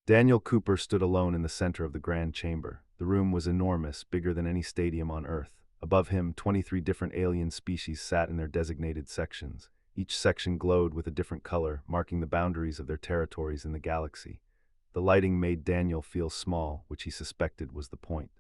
Daniel Cooper stood alone in the center of the grand chamber. The room was enormous, bigger than any stadium on Earth. Above him, 23 different alien species sat in their designated sections. Each section glowed with a different color, marking the boundaries of their territories in the galaxy. The lighting made Daniel feel small, which he suspected was the point.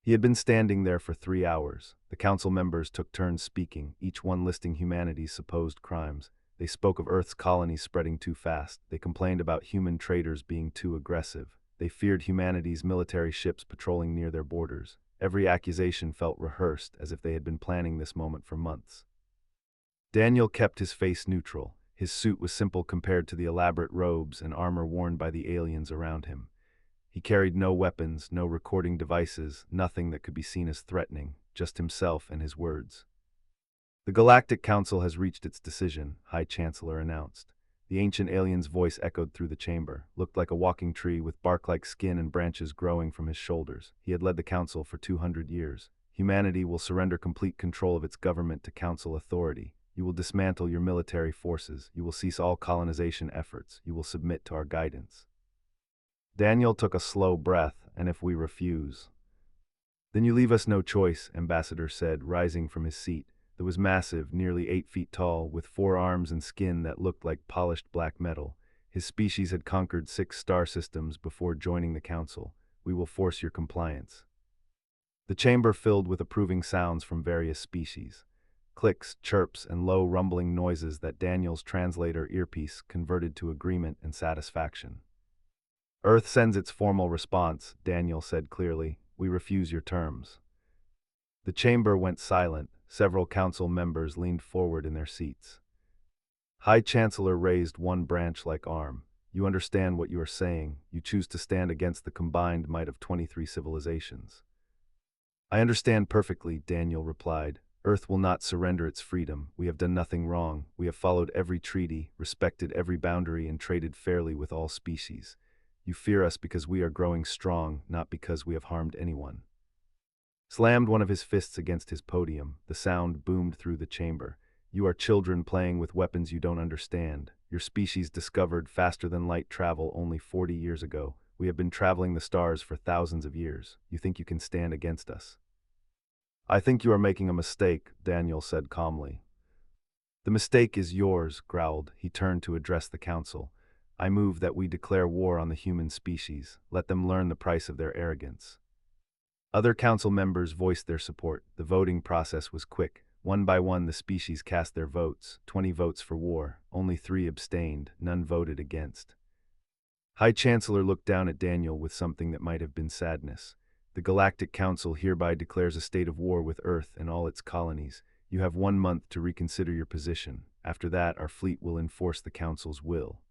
He had been standing there for 3 hours. The council members took turns speaking, each one listing humanity's supposed crimes. They spoke of Earth's colonies spreading too fast. They complained about human traders being too aggressive. They feared humanity's military ships patrolling near their borders. Every accusation felt rehearsed, as if they had been planning this moment for months. Daniel kept his face neutral. His suit was simple compared to the elaborate robes and armor worn by the aliens around him. He carried no weapons, no recording devices, nothing that could be seen as threatening, just himself and his words. "The Galactic Council has reached its decision," High Chancellor announced. The ancient alien's voice echoed through the chamber, looked like a walking tree with bark-like skin and branches growing from his shoulders. He had led the council for 200 years. "Humanity will surrender complete control of its government to council authority. You will dismantle your military forces. You will cease all colonization efforts. You will submit to our guidance." Daniel took a slow breath. "And if we refuse?" "Then you leave us no choice," Ambassador said, rising from his seat. It was massive, nearly 8 feet tall, with 4 arms and skin that looked like polished black metal. His species had conquered 6 star systems before joining the council. "We will force your compliance." The chamber filled with approving sounds from various species. Clicks, chirps, and low rumbling noises that Daniel's translator earpiece converted to agreement and satisfaction. "Earth sends its formal response," Daniel said clearly. "We refuse your terms." The chamber went silent. Several council members leaned forward in their seats. High Chancellor raised one branch-like arm. "You understand what you are saying. You choose to stand against the combined might of 23 civilizations." "I understand perfectly," Daniel replied. "Earth will not surrender its freedom. We have done nothing wrong. We have followed every treaty, respected every boundary, and traded fairly with all species. You fear us because we are growing strong, not because we have harmed anyone." Slammed one of his fists against his podium. The sound boomed through the chamber. "You are children playing with weapons you don't understand. Your species discovered faster-than-light travel only 40 years ago. We have been traveling the stars for thousands of years. You think you can stand against us?" "I think you are making a mistake," Daniel said calmly. "The mistake is yours," growled. He turned to address the council. "I move that we declare war on the human species. Let them learn the price of their arrogance." Other council members voiced their support. The voting process was quick. One by one, the species cast their votes. 20 votes for war. Only 3 abstained. None voted against. High Chancellor looked down at Daniel with something that might have been sadness. "The Galactic Council hereby declares a state of war with Earth and all its colonies. You have 1 month to reconsider your position. After that, our fleet will enforce the Council's will."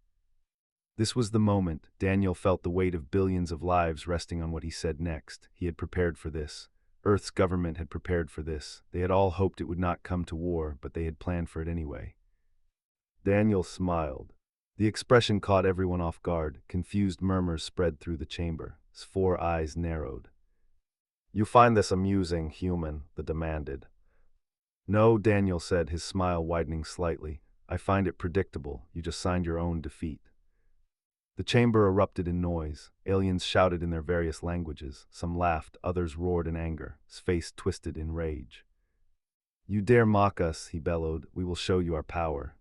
This was the moment. Daniel felt the weight of billions of lives resting on what he said next. He had prepared for this. Earth's government had prepared for this. They had all hoped it would not come to war, but they had planned for it anyway. Daniel smiled. The expression caught everyone off guard. Confused murmurs spread through the chamber. His 4 eyes narrowed. "You find this amusing, human?" they demanded. "No," Daniel said, his smile widening slightly. "I find it predictable. You just signed your own defeat." The chamber erupted in noise. Aliens shouted in their various languages. Some laughed, others roared in anger. His face twisted in rage. "You dare mock us," he bellowed. "We will show you our power."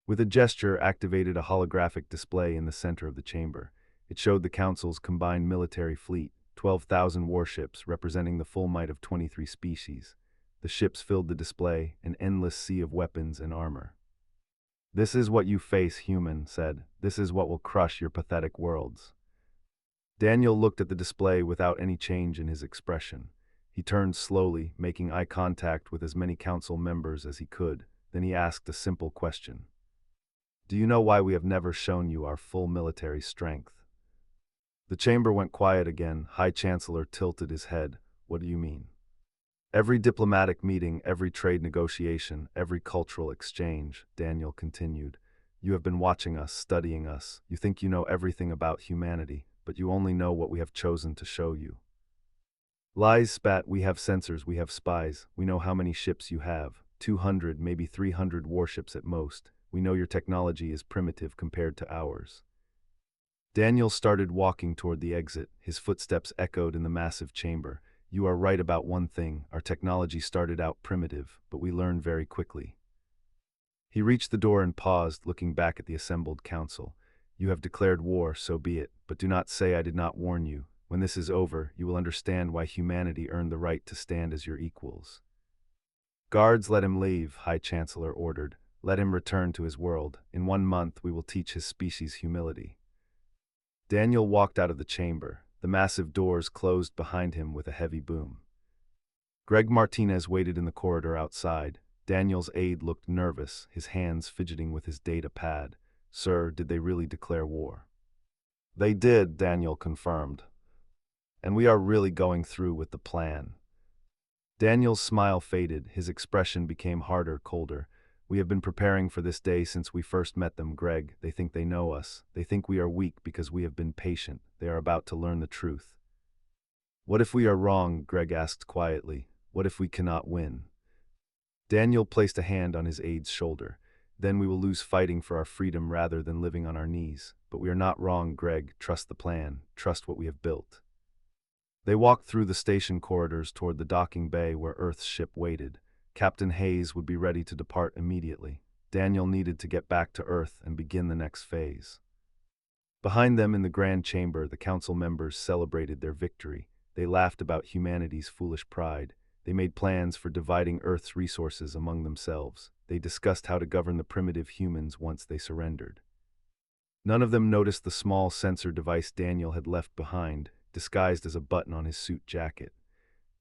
With a gesture, activated a holographic display in the center of the chamber. It showed the Council's combined military fleet, 12,000 warships representing the full might of 23 species. The ships filled the display, an endless sea of weapons and armor. "This is what you face," Human said. "This is what will crush your pathetic worlds." Daniel looked at the display without any change in his expression. He turned slowly, making eye contact with as many council members as he could. Then he asked a simple question. "Do you know why we have never shown you our full military strength?" The chamber went quiet again. High Chancellor tilted his head. "What do you mean?" "Every diplomatic meeting, every trade negotiation, every cultural exchange," Daniel continued. "You have been watching us, studying us. You think you know everything about humanity, but you only know what we have chosen to show you." "Lies," spat. "We have sensors, we have spies. We know how many ships you have. 200, maybe 300 warships at most. We know your technology is primitive compared to ours." Daniel started walking toward the exit. His footsteps echoed in the massive chamber. You are right about one thing. Our technology started out primitive, but we learned very quickly. He reached the door and paused, looking back at the assembled council. You have declared war, so be it, but do not say I did not warn you. When this is over, you will understand why humanity earned the right to stand as your equals. Guards, let him leave, High Chancellor ordered. Let him return to his world. In 1 month we will teach his species humility. Daniel walked out of the chamber. The massive doors closed behind him with a heavy boom. Greg Martinez waited in the corridor outside. Daniel's aide looked nervous, his hands fidgeting with his data pad. Sir, did they really declare war? They did, Daniel confirmed. And we are really going through with the plan. Daniel's smile faded, his expression became harder, colder. We have been preparing for this day since we first met them, Greg. They think they know us. They think we are weak because we have been patient. They are about to learn the truth. What if we are wrong? Greg asked quietly. What if we cannot win? Daniel placed a hand on his aide's shoulder. Then we will lose fighting for our freedom rather than living on our knees. But we are not wrong, Greg. Trust the plan. Trust what we have built. They walked through the station corridors toward the docking bay where Earth's ship waited. Captain Hayes would be ready to depart immediately. Daniel needed to get back to Earth and begin the next phase. Behind them in the grand chamber, the council members celebrated their victory. They laughed about humanity's foolish pride. They made plans for dividing Earth's resources among themselves. They discussed how to govern the primitive humans once they surrendered. None of them noticed the small sensor device Daniel had left behind, disguised as a button on his suit jacket.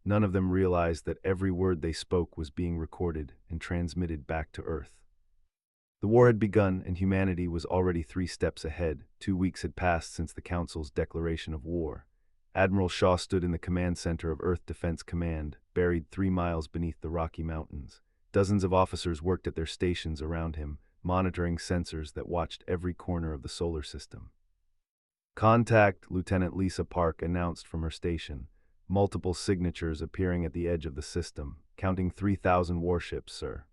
None of them realized that every word they spoke was being recorded and transmitted back to Earth. The war had begun, and humanity was already 3 steps ahead. 2 weeks had passed since the Council's declaration of war. Admiral Shaw stood in the command center of Earth Defense Command, buried 3 miles beneath the Rocky Mountains. Dozens of officers worked at their stations around him, monitoring sensors that watched every corner of the solar system. Contact, Lieutenant Lisa Park announced from her station, multiple signatures appearing at the edge of the system, counting 3,000 warships, sir.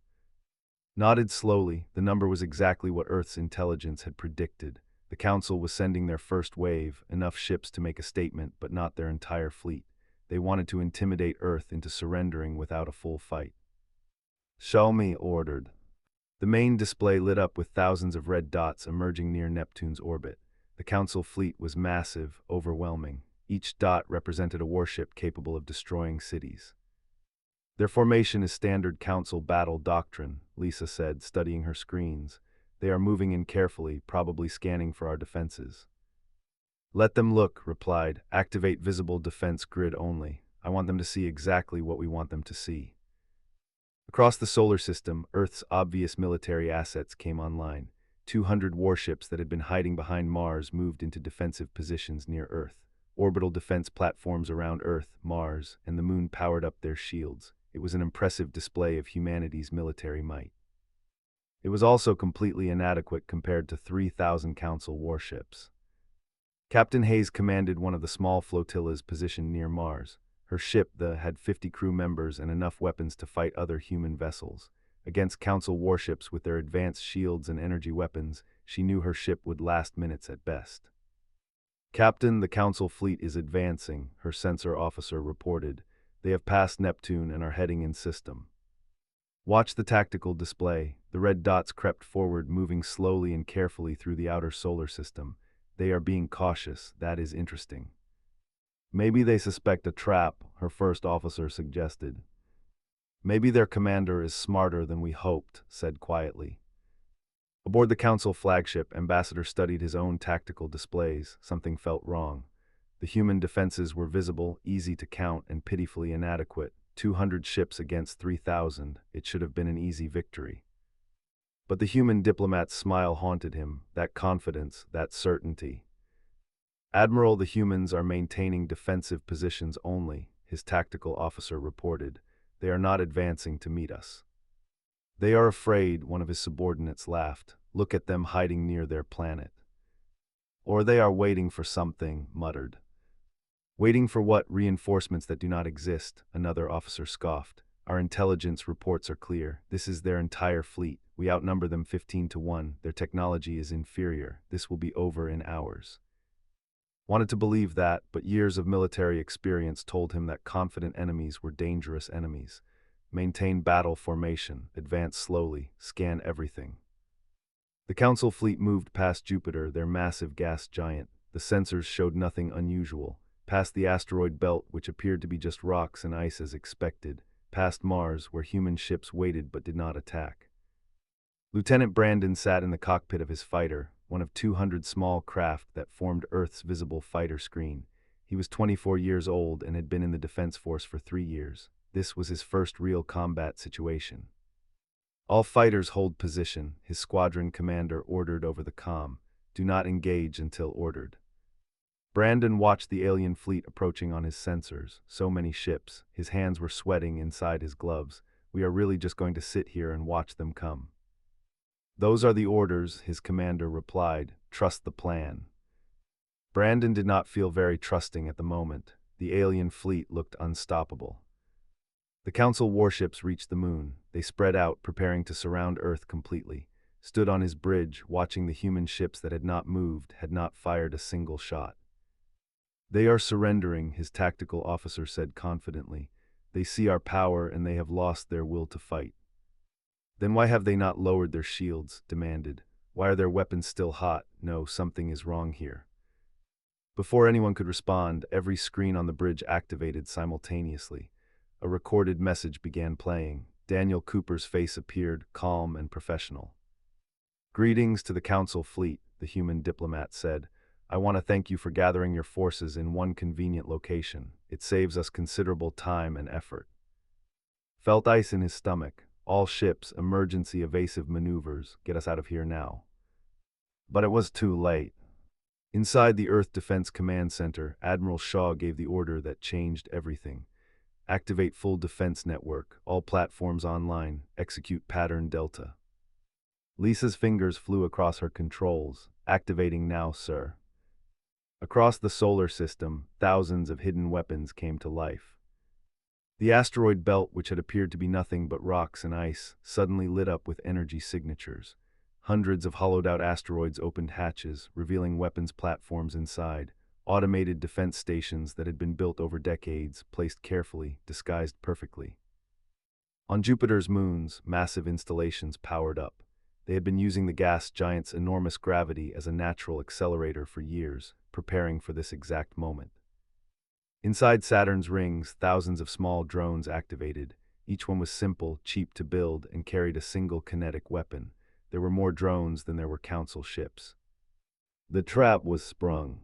Nodded slowly, the number was exactly what Earth's intelligence had predicted. The Council was sending their first wave, enough ships to make a statement, but not their entire fleet. They wanted to intimidate Earth into surrendering without a full fight. Show me, ordered. The main display lit up with thousands of red dots emerging near Neptune's orbit. The Council fleet was massive, overwhelming. Each dot represented a warship capable of destroying cities. Their formation is standard Council battle doctrine, Lisa said, studying her screens. They are moving in carefully, probably scanning for our defenses. Let them look, replied. Activate visible defense grid only. I want them to see exactly what we want them to see. Across the solar system, Earth's obvious military assets came online. 200 warships that had been hiding behind Mars moved into defensive positions near Earth. Orbital defense platforms around Earth, Mars, and the Moon powered up their shields. It was an impressive display of humanity's military might. It was also completely inadequate compared to 3,000 Council warships. Captain Hayes commanded one of the small flotillas positioned near Mars. Her ship, had 50 crew members and enough weapons to fight other human vessels. Against Council warships with their advanced shields and energy weapons, she knew her ship would last minutes at best. Captain, the Council fleet is advancing, her sensor officer reported. They have passed Neptune and are heading in system. Watch the tactical display. The red dots crept forward, moving slowly and carefully through the outer solar system. They are being cautious. That is interesting. Maybe they suspect a trap, her first officer suggested. Maybe their commander is smarter than we hoped, said quietly. Aboard the Council flagship, Ambassador studied his own tactical displays. Something felt wrong. The human defenses were visible, easy to count, and pitifully inadequate. 200 ships against 3,000. It should have been an easy victory. But the human diplomat's smile haunted him, that confidence, that certainty. Admiral, the humans are maintaining defensive positions only, his tactical officer reported. They are not advancing to meet us. They are afraid, one of his subordinates laughed. Look at them hiding near their planet. Or they are waiting for something, muttered. Waiting for what? Reinforcements that do not exist, another officer scoffed. Our intelligence reports are clear. This is their entire fleet. We outnumber them 15 to 1. Their technology is inferior. This will be over in hours. Wanted to believe that, but years of military experience told him that confident enemies were dangerous enemies. Maintain battle formation, advance slowly, scan everything. The Council fleet moved past Jupiter, their massive gas giant. The sensors showed nothing unusual. Past the asteroid belt, which appeared to be just rocks and ice as expected. Past Mars, where human ships waited but did not attack. Lieutenant Brandon sat in the cockpit of his fighter, one of 200 small craft that formed Earth's visible fighter screen. He was 24 years old and had been in the Defense Force for 3 years. This was his first real combat situation. All fighters hold position, his squadron commander ordered over the comm. Do not engage until ordered. Brandon watched the alien fleet approaching on his sensors. So many ships. His hands were sweating inside his gloves. We are really just going to sit here and watch them come. Those are the orders, his commander replied. Trust the plan. Brandon did not feel very trusting at the moment. The alien fleet looked unstoppable. The Council warships reached the moon. They spread out, preparing to surround Earth completely. Stood on his bridge, watching the human ships that had not moved, had not fired a single shot. They are surrendering, his tactical officer said confidently. They see our power and they have lost their will to fight. Then why have they not lowered their shields? Demanded. Why are their weapons still hot? No, something is wrong here. Before anyone could respond, every screen on the bridge activated simultaneously. A recorded message began playing. Daniel Cooper's face appeared, calm and professional. Greetings to the Council fleet, the human diplomat said. I want to thank you for gathering your forces in one convenient location. It saves us considerable time and effort. Felt ice in his stomach. All ships, emergency evasive maneuvers, get us out of here now. But it was too late. Inside the Earth Defense Command Center, Admiral Shaw gave the order that changed everything. Activate full defense network, all platforms online, execute pattern Delta. Lisa's fingers flew across her controls. Activating now, sir. Across the solar system, thousands of hidden weapons came to life. The asteroid belt, which had appeared to be nothing but rocks and ice, suddenly lit up with energy signatures. Hundreds of hollowed-out asteroids opened hatches, revealing weapons platforms inside. Automated defense stations that had been built over decades, placed carefully, disguised perfectly. On Jupiter's moons, massive installations powered up. They had been using the gas giant's enormous gravity as a natural accelerator for years, preparing for this exact moment. Inside Saturn's rings, thousands of small drones activated. Each one was simple, cheap to build, and carried a single kinetic weapon. There were more drones than there were Council ships. The trap was sprung.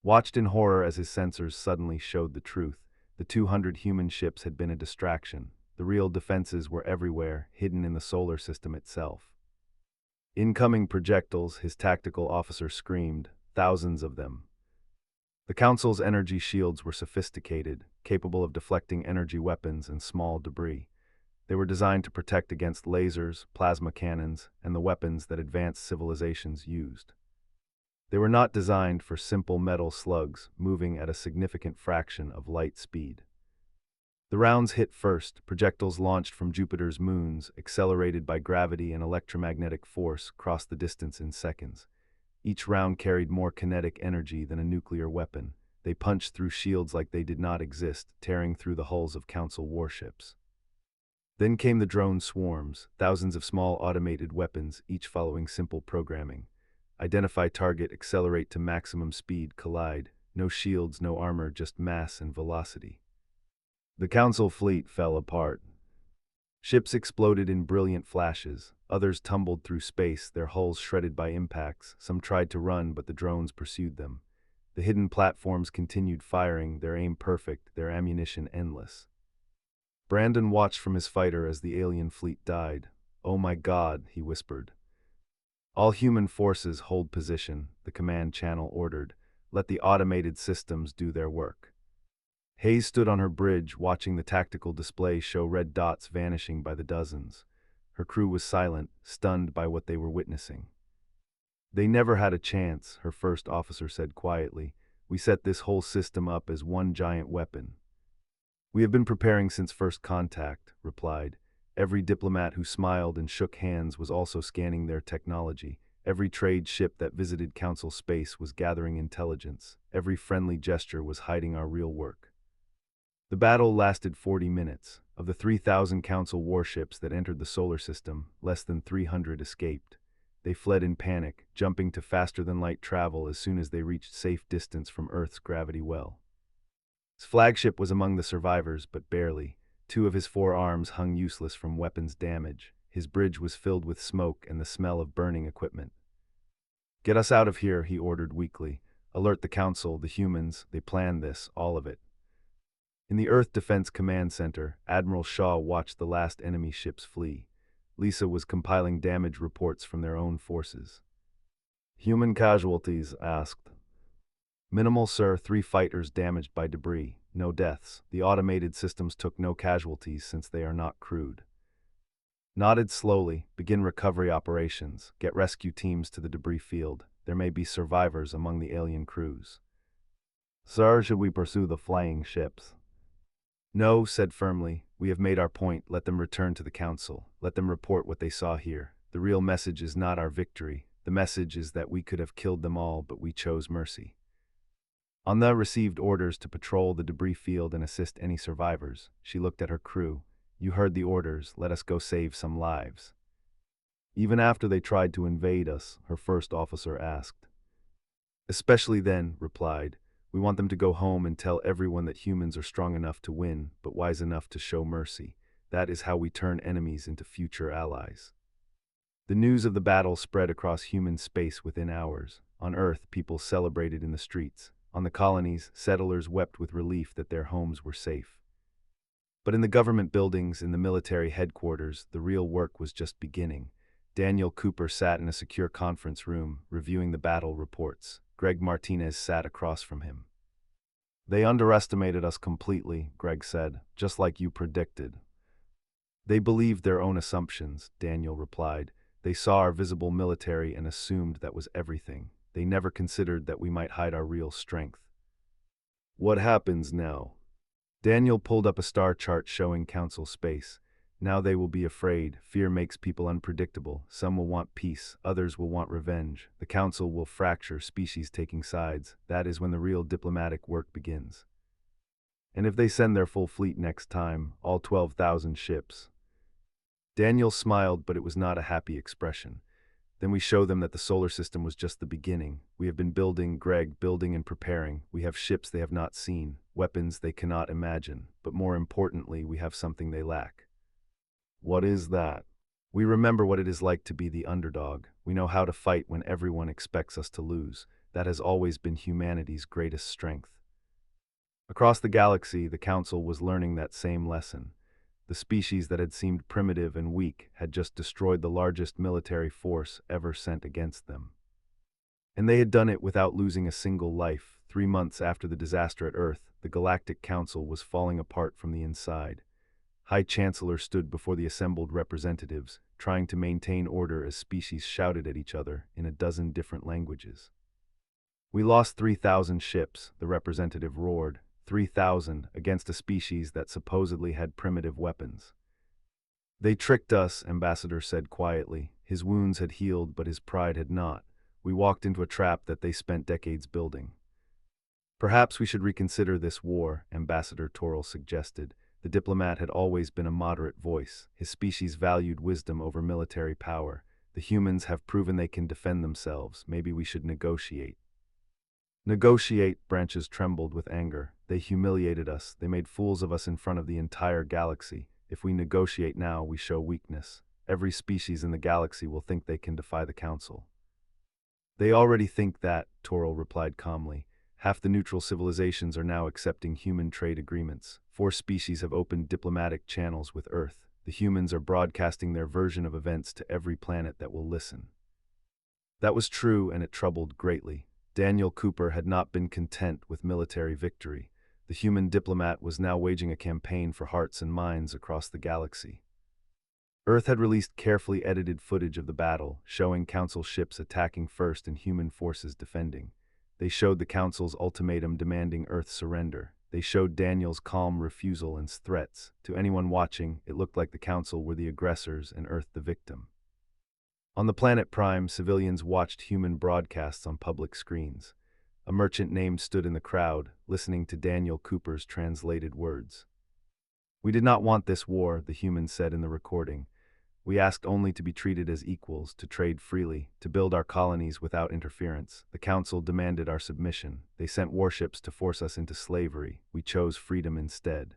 Watched in horror as his sensors suddenly showed the truth. The 200 human ships had been a distraction. The real defenses were everywhere, hidden in the solar system itself. Incoming projectiles, his tactical officer screamed, thousands of them. The Council's energy shields were sophisticated, capable of deflecting energy weapons and small debris. They were designed to protect against lasers, plasma cannons, and the weapons that advanced civilizations used. They were not designed for simple metal slugs moving at a significant fraction of light speed. The rounds hit first, projectiles launched from Jupiter's moons, accelerated by gravity and electromagnetic force, crossed the distance in seconds. Each round carried more kinetic energy than a nuclear weapon. They punched through shields like they did not exist, tearing through the hulls of Council warships. Then came the drone swarms, thousands of small automated weapons, each following simple programming. Identify target, accelerate to maximum speed, collide. No shields, no armor, just mass and velocity. The Council fleet fell apart. Ships exploded in brilliant flashes. Others tumbled through space, their hulls shredded by impacts. Some tried to run, but the drones pursued them. The hidden platforms continued firing, their aim perfect, their ammunition endless. Brandon watched from his fighter as the alien fleet died. "Oh my God," he whispered. "All human forces hold position," the command channel ordered. "Let the automated systems do their work." Hayes stood on her bridge, watching the tactical display show red dots vanishing by the dozens. Her crew was silent, stunned by what they were witnessing. "They never had a chance," her first officer said quietly. "We set this whole system up as one giant weapon." "We have been preparing since first contact," replied. Every diplomat who smiled and shook hands was also scanning their technology. Every trade ship that visited Council space was gathering intelligence. Every friendly gesture was hiding our real work. The battle lasted 40 minutes. Of the 3,000 Council warships that entered the solar system, less than 300 escaped. They fled in panic, jumping to faster-than-light travel as soon as they reached safe distance from Earth's gravity well. His flagship was among the survivors, but barely. 2 of his 4 arms hung useless from weapons damage. His bridge was filled with smoke and the smell of burning equipment. "Get us out of here," he ordered weakly. "Alert the Council, the humans. They planned this, all of it." In the Earth Defense Command Center, Admiral Shaw watched the last enemy ships flee. Lisa was compiling damage reports from their own forces. "Human casualties?" asked. "Minimal, sir. 3 fighters damaged by debris. No deaths. The automated systems took no casualties since they are not crewed." Nodded slowly. "Begin recovery operations. Get rescue teams to the debris field. There may be survivors among the alien crews." "Sir, should we pursue the flying ships?" "No," said firmly. "We have made our point. Let them return to the Council. Let them report what they saw here. The real message is not our victory. The message is that we could have killed them all, but we chose mercy." Anna received orders to patrol the debris field and assist any survivors. She looked at her crew. "You heard the orders. Let us go save some lives." "Even after they tried to invade us?" her first officer asked. "Especially then," replied. "We want them to go home and tell everyone that humans are strong enough to win, but wise enough to show mercy. That is how we turn enemies into future allies." The news of the battle spread across human space within hours. On Earth, people celebrated in the streets. On the colonies, settlers wept with relief that their homes were safe. But in the government buildings, in the military headquarters, the real work was just beginning. Daniel Cooper sat in a secure conference room, reviewing the battle reports. Greg Martinez sat across from him. "They underestimated us completely," Greg said, "just like you predicted." "They believed their own assumptions," Daniel replied. "They saw our visible military and assumed that was everything. They never considered that we might hide our real strength." "What happens now?" Daniel pulled up a star chart showing Council space. "Now they will be afraid. Fear makes people unpredictable. Some will want peace, others will want revenge. The Council will fracture, species taking sides. That is when the real diplomatic work begins." "And if they send their full fleet next time, all 12,000 ships?" Daniel smiled, but it was not a happy expression. "Then we show them that the solar system was just the beginning. We have been building, Greg, building and preparing. We have ships they have not seen, weapons they cannot imagine, but more importantly, we have something they lack." "What is that?" "We remember what it is like to be the underdog. We know how to fight when everyone expects us to lose. That has always been humanity's greatest strength." Across the galaxy, the Council was learning that same lesson. The species that had seemed primitive and weak had just destroyed the largest military force ever sent against them. And they had done it without losing a single life. 3 months after the disaster at Earth, the Galactic Council was falling apart from the inside. High Chancellor stood before the assembled representatives, trying to maintain order as species shouted at each other in a dozen different languages. "We lost 3,000 ships," the representative roared. 3,000 against a species that supposedly had primitive weapons. "They tricked us," Ambassador said quietly. His wounds had healed, but his pride had not. "We walked into a trap that they spent decades building." "Perhaps we should reconsider this war," Ambassador Torrell suggested. The diplomat had always been a moderate voice. His species valued wisdom over military power. "The humans have proven they can defend themselves. Maybe we should negotiate." "Negotiate," Branches trembled with anger. "They humiliated us. They made fools of us in front of the entire galaxy. If we negotiate now, we show weakness. Every species in the galaxy will think they can defy the Council." "They already think that," Torrell replied calmly. "Half the neutral civilizations are now accepting human trade agreements. 4 species have opened diplomatic channels with Earth. The humans are broadcasting their version of events to every planet that will listen." That was true, and it troubled greatly. Daniel Cooper had not been content with military victory. The human diplomat was now waging a campaign for hearts and minds across the galaxy. Earth had released carefully edited footage of the battle, showing Council ships attacking first and human forces defending. They showed the Council's ultimatum demanding Earth's surrender. They showed Daniel's calm refusal and threats. To anyone watching, it looked like the Council were the aggressors and Earth the victim. On the planet Prime, civilians watched human broadcasts on public screens. A merchant named stood in the crowd, listening to Daniel Cooper's translated words. "We did not want this war," the human said in the recording. "We asked only to be treated as equals, to trade freely, to build our colonies without interference. The council demanded our submission. They sent warships to force us into slavery. We chose freedom instead."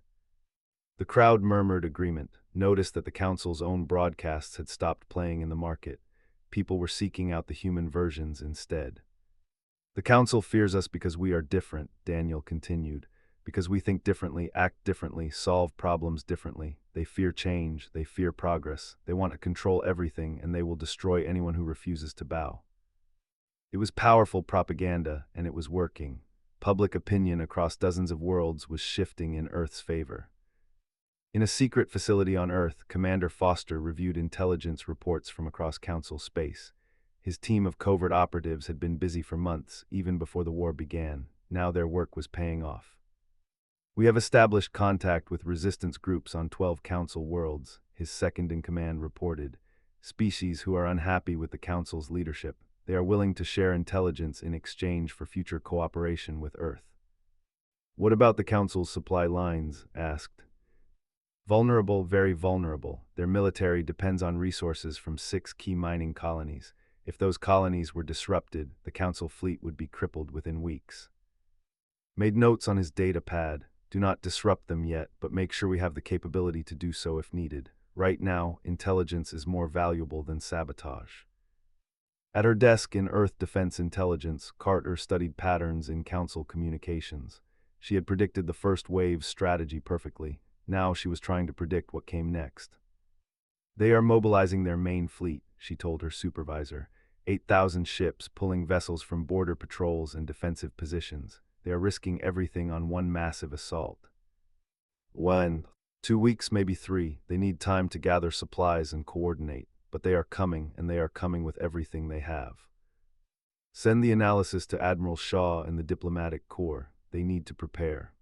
The crowd murmured agreement, noticed that the council's own broadcasts had stopped playing in the market. People were seeking out the human versions instead. "The council fears us because we are different," Daniel continued. "Because we think differently, act differently, solve problems differently. They fear change, they fear progress. They want to control everything, and they will destroy anyone who refuses to bow." It was powerful propaganda, and it was working. Public opinion across dozens of worlds was shifting in Earth's favor. In a secret facility on Earth, Commander Foster reviewed intelligence reports from across Council space. His team of covert operatives had been busy for months, even before the war began. Now their work was paying off. "We have established contact with resistance groups on 12 Council worlds," his second-in-command reported. "Species who are unhappy with the Council's leadership. They are willing to share intelligence in exchange for future cooperation with Earth." "What about the Council's supply lines?" asked. "Vulnerable, very vulnerable. Their military depends on resources from 6 key mining colonies. If those colonies were disrupted, the Council fleet would be crippled within weeks." Made notes on his data pad. "Do not disrupt them yet, but make sure we have the capability to do so if needed. Right now, intelligence is more valuable than sabotage." At her desk in Earth Defense Intelligence, Carter studied patterns in Council communications. She had predicted the first wave's strategy perfectly. Now she was trying to predict what came next. "They are mobilizing their main fleet," she told her supervisor. 8,000 ships pulling vessels from border patrols and defensive positions. They are risking everything on one massive assault. "When?" 2 weeks, maybe 3. They need time to gather supplies and coordinate. But they are coming, and they are coming with everything they have. "Send the analysis to Admiral Shaw and the Diplomatic Corps. They need to prepare."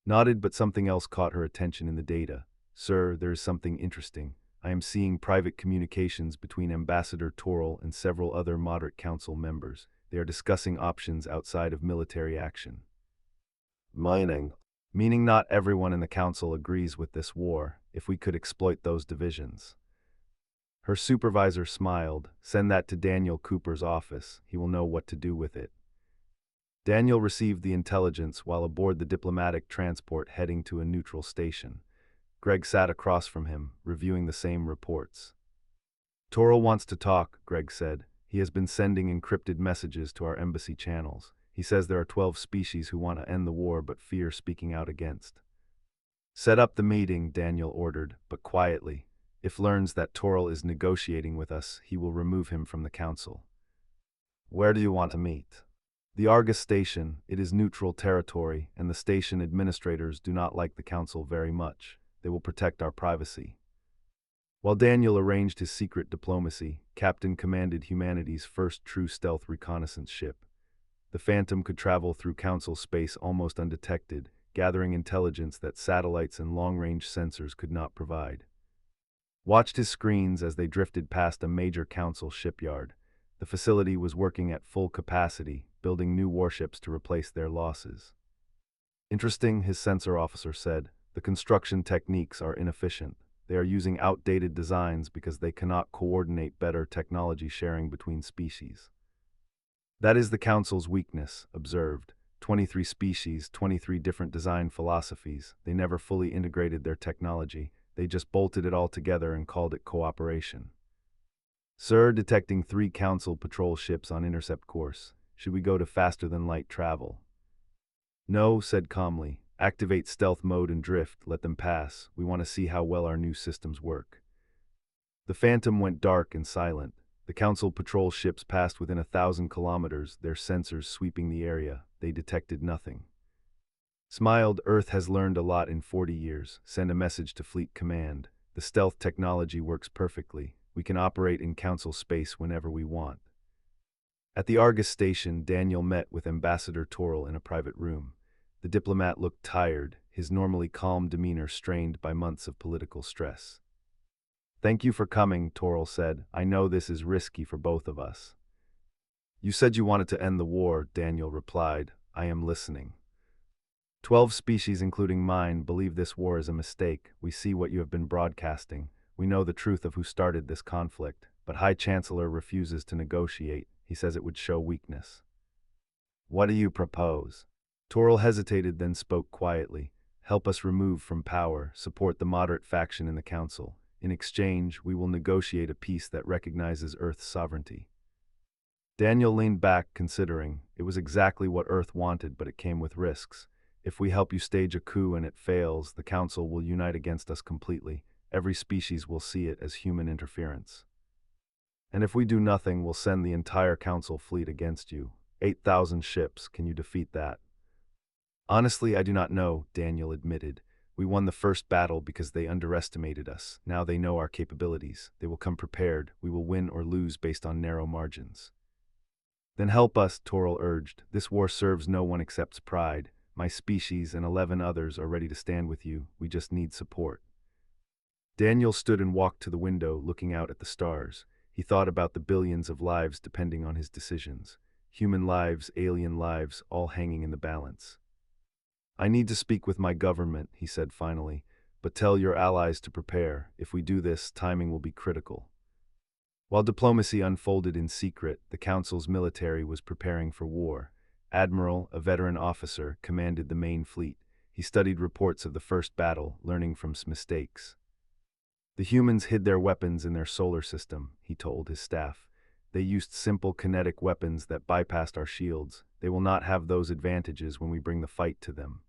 Nodded, but something else caught her attention in the data. "Sir, there is something interesting. I am seeing private communications between Ambassador Torrell and several other moderate council members. They are discussing options outside of military action." "Mining?" "Meaning not everyone in the council agrees with this war. If we could exploit those divisions." Her supervisor smiled. "Send that to Daniel Cooper's office. He will know what to do with it." Daniel received the intelligence while aboard the diplomatic transport heading to a neutral station. Greg sat across from him, reviewing the same reports. "Torrell wants to talk," Greg said. "He has been sending encrypted messages to our embassy channels. He says there are 12 species who want to end the war but fear speaking out against." "Set up the meeting," Daniel ordered, "but quietly. If learns that Torrell is negotiating with us, he will remove him from the council." "Where do you want to meet?" "The Argus station. It is neutral territory, and the station administrators do not like the council very much. They will protect our privacy." While Daniel arranged his secret diplomacy, Captain commanded humanity's first true stealth reconnaissance ship. The Phantom could travel through council space almost undetected, gathering intelligence that satellites and long-range sensors could not provide. Watched his screens as they drifted past a major council shipyard. The facility was working at full capacity, building new warships to replace their losses. "Interesting," his sensor officer said. "The construction techniques are inefficient. They are using outdated designs because they cannot coordinate better technology sharing between species." "That is the Council's weakness," observed. 23 species, 23 different design philosophies. They never fully integrated their technology. They just bolted it all together and called it cooperation. "Sir, detecting 3 Council patrol ships on intercept course. Should we go to faster-than-light travel?" "No," said calmly. "Activate stealth mode and drift. Let them pass. We want to see how well our new systems work." The Phantom went dark and silent. The Council patrol ships passed within 1,000 kilometers, their sensors sweeping the area. They detected nothing. Smiled. "Earth has learned a lot in 40 years. Send a message to Fleet Command. The stealth technology works perfectly. We can operate in Council space whenever we want." At the Argus station, Daniel met with Ambassador Torrell in a private room. The diplomat looked tired, his normally calm demeanor strained by months of political stress. Thank you for coming, Toril said. I know this is risky for both of us. You said you wanted to end the war, Daniel replied. I am listening. 12 species, including mine, believe this war is a mistake. We see what you have been broadcasting. We know the truth of who started this conflict, but High Chancellor refuses to negotiate. He says it would show weakness. What do you propose? Toril hesitated, then spoke quietly. Help us remove from power, support the moderate faction in the council. In exchange, we will negotiate a peace that recognizes Earth's sovereignty. Daniel leaned back, considering. It was exactly what Earth wanted, but it came with risks. If we help you stage a coup and it fails, the council will unite against us completely. Every species will see it as human interference. And if we do nothing, we'll send the entire council fleet against you. 8,000 ships, can you defeat that? Honestly, I do not know, Daniel admitted. We won the first battle because they underestimated us. Now they know our capabilities. They will come prepared. We will win or lose based on narrow margins. Then help us, Toril urged. This war serves no one except pride. My species and 11 others are ready to stand with you. We just need support. Daniel stood and walked to the window, looking out at the stars. He thought about the billions of lives depending on his decisions. Human lives, alien lives, all hanging in the balance. I need to speak with my government, he said finally, but tell your allies to prepare. If we do this, timing will be critical. While diplomacy unfolded in secret, the council's military was preparing for war. Admiral, a veteran officer, commanded the main fleet. He studied reports of the first battle, learning from mistakes. The humans hid their weapons in their solar system, he told his staff. They used simple kinetic weapons that bypassed our shields. They will not have those advantages when we bring the fight to them.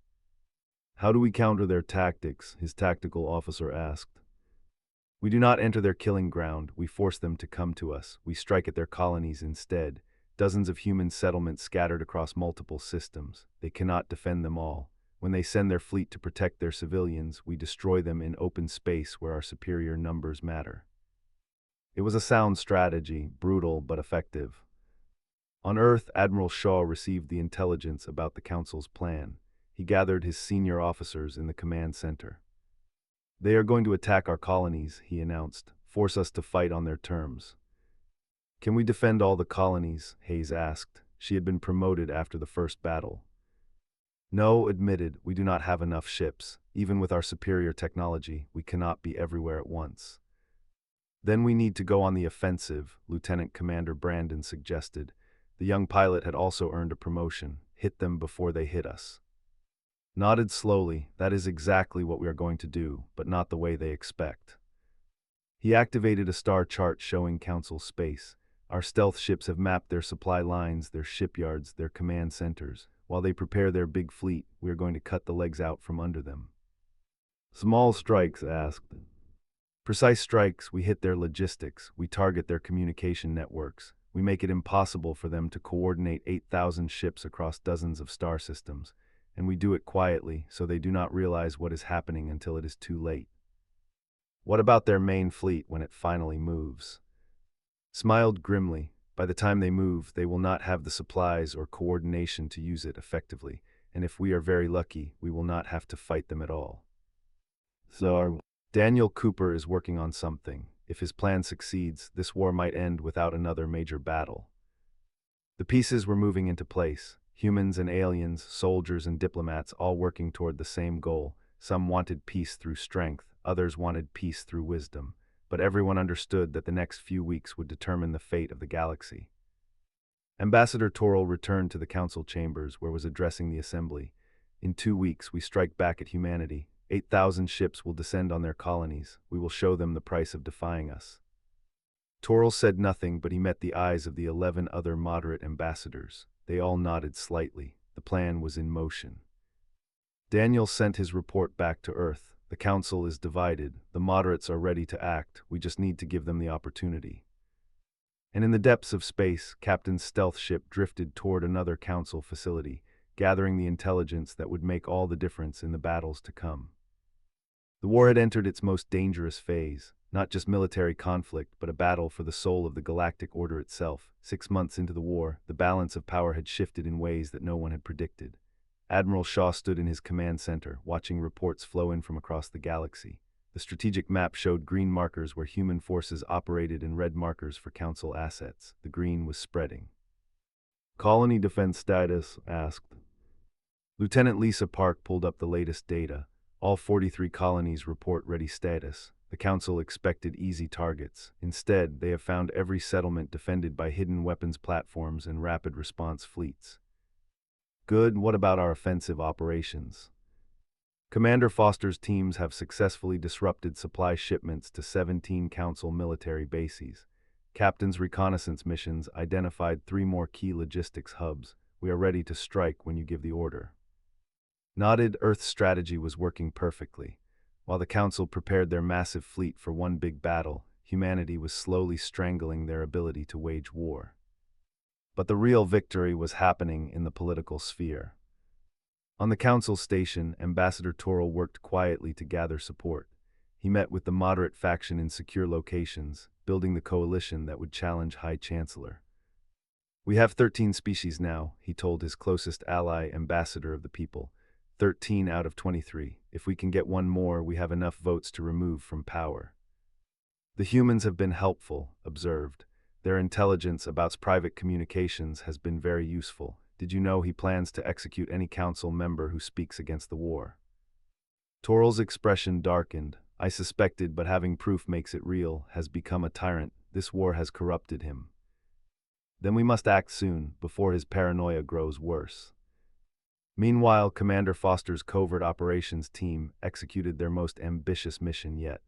How do we counter their tactics? His tactical officer asked. We do not enter their killing ground. We force them to come to us. We strike at their colonies instead. Dozens of human settlements scattered across multiple systems. They cannot defend them all. When they send their fleet to protect their civilians, we destroy them in open space where our superior numbers matter. It was a sound strategy, brutal but effective. On Earth, Admiral Shaw received the intelligence about the Council's plan. He gathered his senior officers in the command center. They are going to attack our colonies, he announced, force us to fight on their terms. Can we defend all the colonies? Hayes asked. She had been promoted after the first battle. No, admitted, we do not have enough ships. Even with our superior technology, we cannot be everywhere at once. Then we need to go on the offensive, Lieutenant Commander Brandon suggested. The young pilot had also earned a promotion. Hit them before they hit us. Nodded slowly. That is exactly what we are going to do, but not the way they expect. He activated a star chart showing Council space. Our stealth ships have mapped their supply lines, their shipyards, their command centers. While they prepare their big fleet, we are going to cut the legs out from under them. Small strikes, asked. Precise strikes, we hit their logistics, we target their communication networks. We make it impossible for them to coordinate 8,000 ships across dozens of star systems. And we do it quietly, so they do not realize what is happening until it is too late. What about their main fleet when it finally moves? Smiled grimly. By the time they move, they will not have the supplies or coordination to use it effectively, and if we are very lucky, we will not have to fight them at all. So, Daniel Cooper is working on something. If his plan succeeds, this war might end without another major battle. The pieces were moving into place. Humans and aliens, soldiers and diplomats, all working toward the same goal. Some wanted peace through strength, others wanted peace through wisdom. But everyone understood that the next few weeks would determine the fate of the galaxy. Ambassador Toril returned to the council chambers where was addressing the assembly. In 2 weeks, we strike back at humanity. 8,000 ships will descend on their colonies. We will show them the price of defying us. Toril said nothing, but he met the eyes of the 11 other moderate ambassadors. They all nodded slightly. The plan was in motion. Daniel sent his report back to Earth. The council is divided. The moderates are ready to act. We just need to give them the opportunity. And in the depths of space, Captain's stealth ship drifted toward another council facility, gathering the intelligence that would make all the difference in the battles to come. The war had entered its most dangerous phase. Not just military conflict, but a battle for the soul of the galactic order itself. 6 months into the war, the balance of power had shifted in ways that no one had predicted. Admiral Shaw stood in his command center, watching reports flow in from across the galaxy. The strategic map showed green markers where human forces operated and red markers for Council assets. The green was spreading. Colony defense status asked. Lieutenant Lisa Park pulled up the latest data. All 43 colonies report ready status. The Council expected easy targets. Instead, they have found every settlement defended by hidden weapons platforms and rapid response fleets. Good, what about our offensive operations? Commander Foster's teams have successfully disrupted supply shipments to 17 Council military bases. Captain's reconnaissance missions identified 3 more key logistics hubs. We are ready to strike when you give the order. Nodded. Earth's strategy was working perfectly. While the Council prepared their massive fleet for one big battle, humanity was slowly strangling their ability to wage war. But the real victory was happening in the political sphere. On the Council station, Ambassador Toril worked quietly to gather support. He met with the moderate faction in secure locations, building the coalition that would challenge High Chancellor. We have 13 species now, he told his closest ally, Ambassador of the People. 13 out of 23. If we can get one more, we have enough votes to remove from power. The humans have been helpful, observed. Their intelligence about private communications has been very useful. Did you know he plans to execute any Council member who speaks against the war? Toril's expression darkened. I suspected, but having proof makes it real. Has become a tyrant. This war has corrupted him. Then we must act soon, before his paranoia grows worse. Meanwhile, Commander Foster's covert operations team executed their most ambitious mission yet.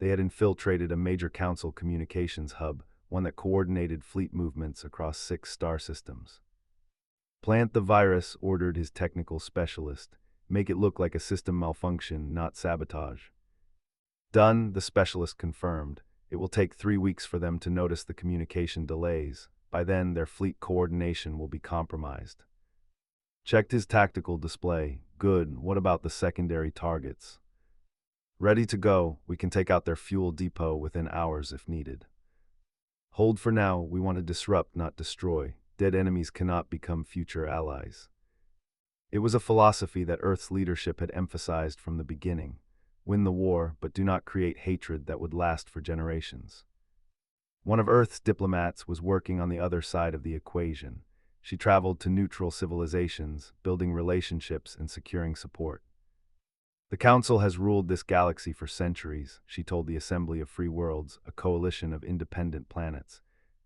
They had infiltrated a major Council communications hub, one that coordinated fleet movements across 6 star systems. Plant the virus, ordered his technical specialist. Make it look like a system malfunction, not sabotage. Done, the specialist confirmed. It will take 3 weeks for them to notice the communication delays. By then, their fleet coordination will be compromised. Checked his tactical display. Good, what about the secondary targets? Ready to go. We can take out their fuel depot within hours if needed. Hold for now. We want to disrupt, not destroy. Dead enemies cannot become future allies. It was a philosophy that Earth's leadership had emphasized from the beginning. Win the war, but do not create hatred that would last for generations. One of Earth's diplomats was working on the other side of the equation. She traveled to neutral civilizations, building relationships and securing support. The Council has ruled this galaxy for centuries, she told the Assembly of Free Worlds, a coalition of independent planets.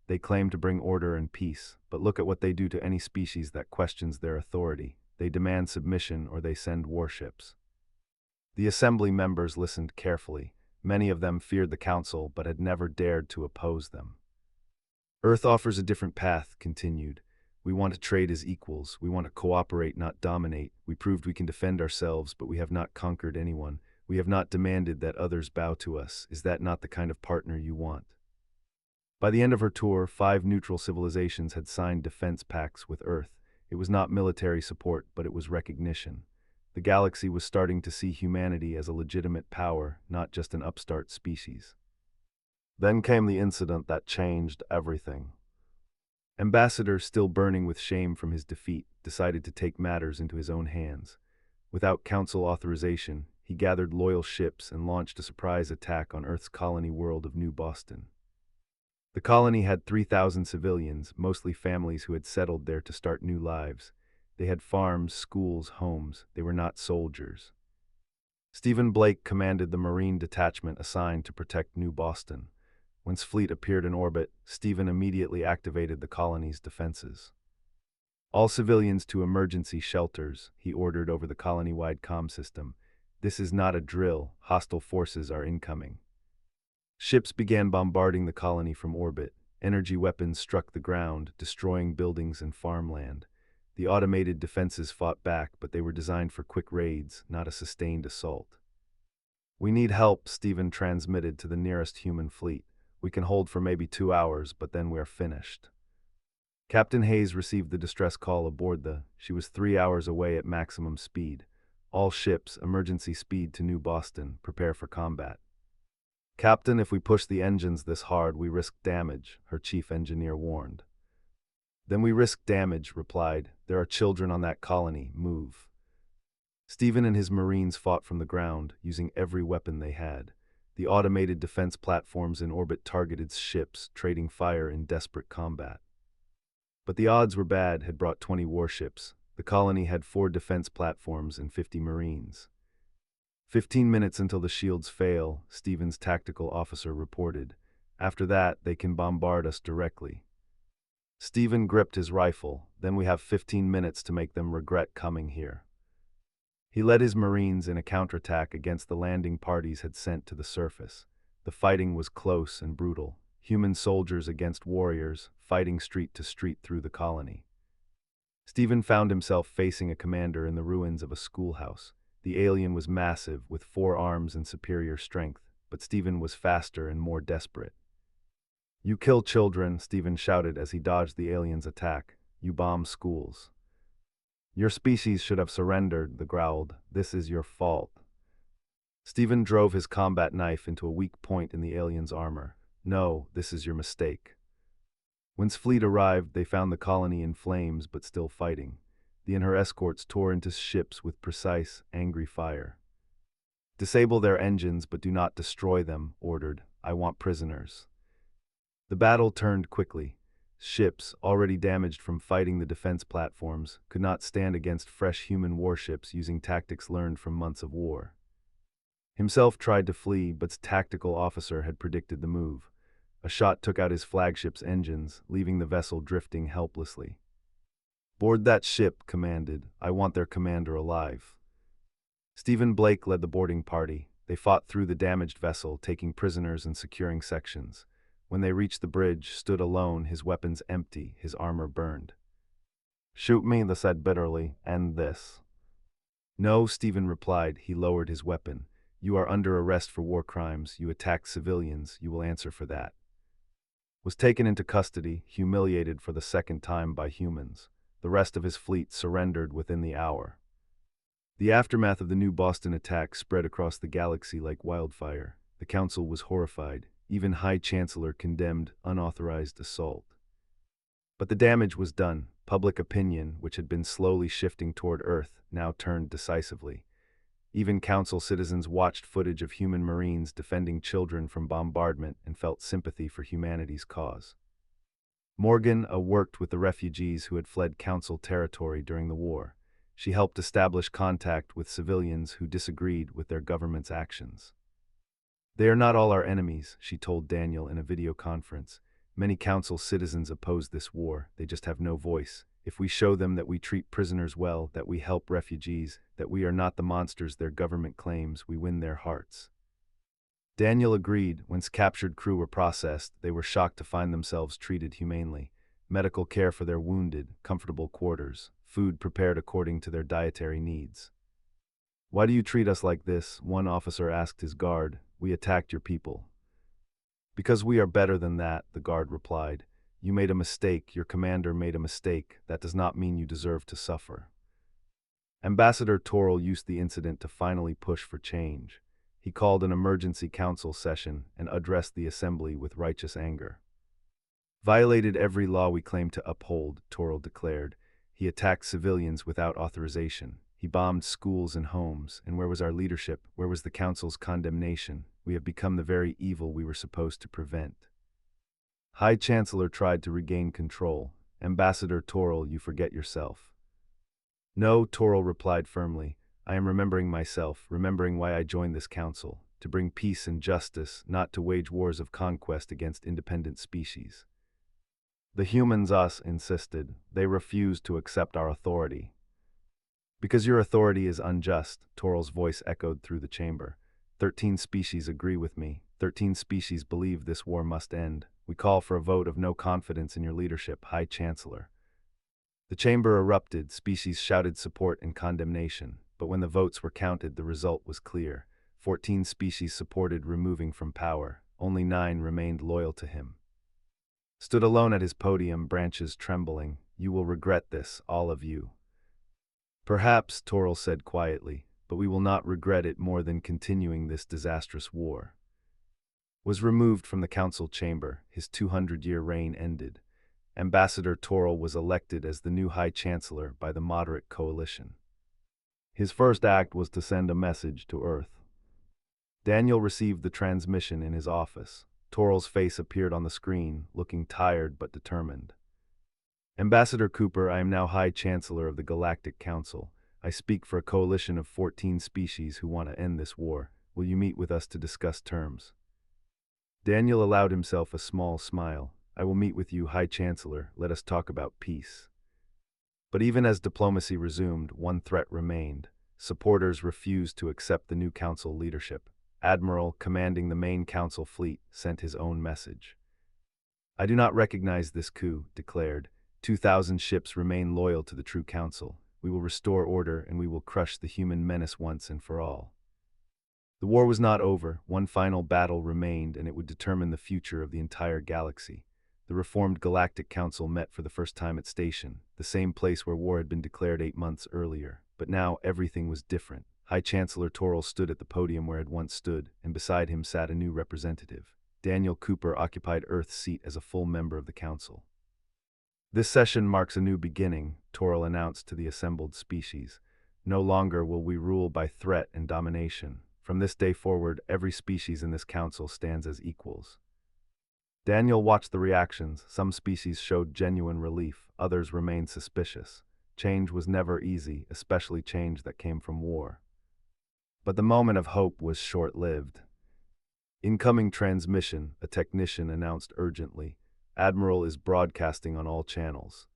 They claim to bring order and peace, but look at what they do to any species that questions their authority. They demand submission or they send warships. The Assembly members listened carefully. Many of them feared the Council but had never dared to oppose them. Earth offers a different path, continued. We want to trade as equals. We want to cooperate, not dominate. We proved we can defend ourselves, but we have not conquered anyone. We have not demanded that others bow to us. Is that not the kind of partner you want? By the end of her tour, 5 neutral civilizations had signed defense pacts with Earth. It was not military support, but it was recognition. The galaxy was starting to see humanity as a legitimate power, not just an upstart species. Then came the incident that changed everything. Ambassador, still burning with shame from his defeat, decided to take matters into his own hands. Without Council authorization, he gathered loyal ships and launched a surprise attack on Earth's colony world of New Boston. The colony had 3,000 civilians, mostly families who had settled there to start new lives. They had farms, schools, homes. They were not soldiers. Stephen Blake commanded the Marine detachment assigned to protect New Boston. Once fleet appeared in orbit, Stephen immediately activated the colony's defenses. All civilians to emergency shelters, he ordered over the colony-wide comm system. This is not a drill. Hostile forces are incoming. Ships began bombarding the colony from orbit. Energy weapons struck the ground, destroying buildings and farmland. The automated defenses fought back, but they were designed for quick raids, not a sustained assault. We need help, Stephen transmitted to the nearest human fleet. We can hold for maybe 2 hours, but then we're finished. Captain Hayes received the distress call aboard She was 3 hours away at maximum speed. All ships, emergency speed to New Boston, prepare for combat. Captain, if we push the engines this hard, we risk damage, her chief engineer warned. Then we risk damage, replied. There are children on that colony. Move. Stephen and his Marines fought from the ground, using every weapon they had. The automated defense platforms in orbit targeted ships, trading fire in desperate combat. But the odds were bad. Had brought 20 warships. The colony had 4 defense platforms and 50 Marines. 15 minutes until the shields fail, Stephen's tactical officer reported. After that, they can bombard us directly. Stephen gripped his rifle. Then we have 15 minutes to make them regret coming here. He led his Marines in a counterattack against the landing parties had sent to the surface. The fighting was close and brutal. Human soldiers against warriors, fighting street to street through the colony. Stephen found himself facing a commander in the ruins of a schoolhouse. The alien was massive, with 4 arms and superior strength, but Stephen was faster and more desperate. "You kill children," Stephen shouted as he dodged the alien's attack. "You bomb schools." "Your species should have surrendered," the growled. "This is your fault." Stephen drove his combat knife into a weak point in the alien's armor. "No, this is your mistake." When's fleet arrived, they found the colony in flames but still fighting. The and her escorts tore into ships with precise, angry fire. "Disable their engines but do not destroy them," ordered. "I want prisoners." The battle turned quickly. Ships, already damaged from fighting the defense platforms, could not stand against fresh human warships using tactics learned from months of war. Himself tried to flee, but's tactical officer had predicted the move. A shot took out his flagship's engines, leaving the vessel drifting helplessly. "Board that ship," commanded. "I want their commander alive." Stephen Blake led the boarding party. They fought through the damaged vessel, taking prisoners and securing sections. When they reached the bridge, stood alone, his weapons empty, his armor burned. "Shoot me," they said bitterly. "End this." "No," Stephen replied. He lowered his weapon. "You are under arrest for war crimes. You attacked civilians. You will answer for that." Was taken into custody, humiliated for the second time by humans. The rest of his fleet surrendered within the hour. The aftermath of the new Boston attack spread across the galaxy like wildfire. The council was horrified. Even High Chancellor condemned unauthorized assault. But the damage was done. Public opinion, which had been slowly shifting toward Earth, now turned decisively. Even council citizens watched footage of human Marines defending children from bombardment and felt sympathy for humanity's cause. Morgan worked with the refugees who had fled council territory during the war. She helped establish contact with civilians who disagreed with their government's actions. "They are not all our enemies," she told Daniel in a video conference. "Many council citizens oppose this war. They just have no voice. If we show them that we treat prisoners well, that we help refugees, that we are not the monsters their government claims, we win their hearts." Daniel agreed. Once captured crew were processed, they were shocked to find themselves treated humanely. Medical care for their wounded, comfortable quarters, food prepared according to their dietary needs. "Why do you treat us like this?" one officer asked his guard. "We attacked your people." "Because we are better than that," the guard replied. "You made a mistake, your commander made a mistake. That does not mean you deserve to suffer." Ambassador Torrell used the incident to finally push for change. He called an emergency council session and addressed the assembly with righteous anger. "Violated every law we claim to uphold," Torrell declared. "He attacked civilians without authorization. He bombed schools and homes, and where was our leadership? Where was the council's condemnation? We have become the very evil we were supposed to prevent." High Chancellor tried to regain control. "Ambassador Torrell, you forget yourself." "No," Torrell replied firmly. "I am remembering myself, remembering why I joined this council, to bring peace and justice, not to wage wars of conquest against independent species." "The humans," us insisted. "They refused to accept our authority." "Because your authority is unjust," Torrell's voice echoed through the chamber. 13 species agree with me. 13 species believe this war must end. We call for a vote of no confidence in your leadership, High Chancellor." The chamber erupted. Species shouted support and condemnation. But when the votes were counted, the result was clear. 14 species supported removing from power. Only 9 remained loyal to him. Stood alone at his podium, branches trembling. "You will regret this, all of you." "Perhaps," Torrell said quietly, "but we will not regret it more than continuing this disastrous war." Was removed from the council chamber. His 200-year reign ended. Ambassador Torrell was elected as the new High Chancellor by the moderate coalition. His first act was to send a message to Earth. Daniel received the transmission in his office. Toral's face appeared on the screen, looking tired but determined. Ambassador Cooper, I am now High Chancellor of the Galactic Council. I speak for a coalition of 14 species who want to end this war. Will you meet with us to discuss terms? Daniel allowed himself a small smile. I will meet with you, High Chancellor. Let us talk about peace. But even as diplomacy resumed, one threat remained. Supporters refused to accept the new council leadership. Admiral, commanding the main council fleet, sent his own message. I do not recognize this coup, declared. 2,000 ships remain loyal to the true council. We will restore order and we will crush the human menace once and for all. The war was not over. One final battle remained, and it would determine the future of the entire galaxy. The reformed Galactic Council met for the first time at Station, the same place where war had been declared 8 months earlier. But now everything was different. High Chancellor Toral stood at the podium where it once stood, and beside him sat a new representative. Daniel Cooper occupied Earth's seat as a full member of the council. This session marks a new beginning, Toral announced to the assembled species. No longer will we rule by threat and domination. From this day forward, every species in this council stands as equals. Daniel watched the reactions. Some species showed genuine relief, others remained suspicious. Change was never easy, especially change that came from war. But the moment of hope was short-lived. Incoming transmission, a technician announced urgently. Admiral is broadcasting on all channels.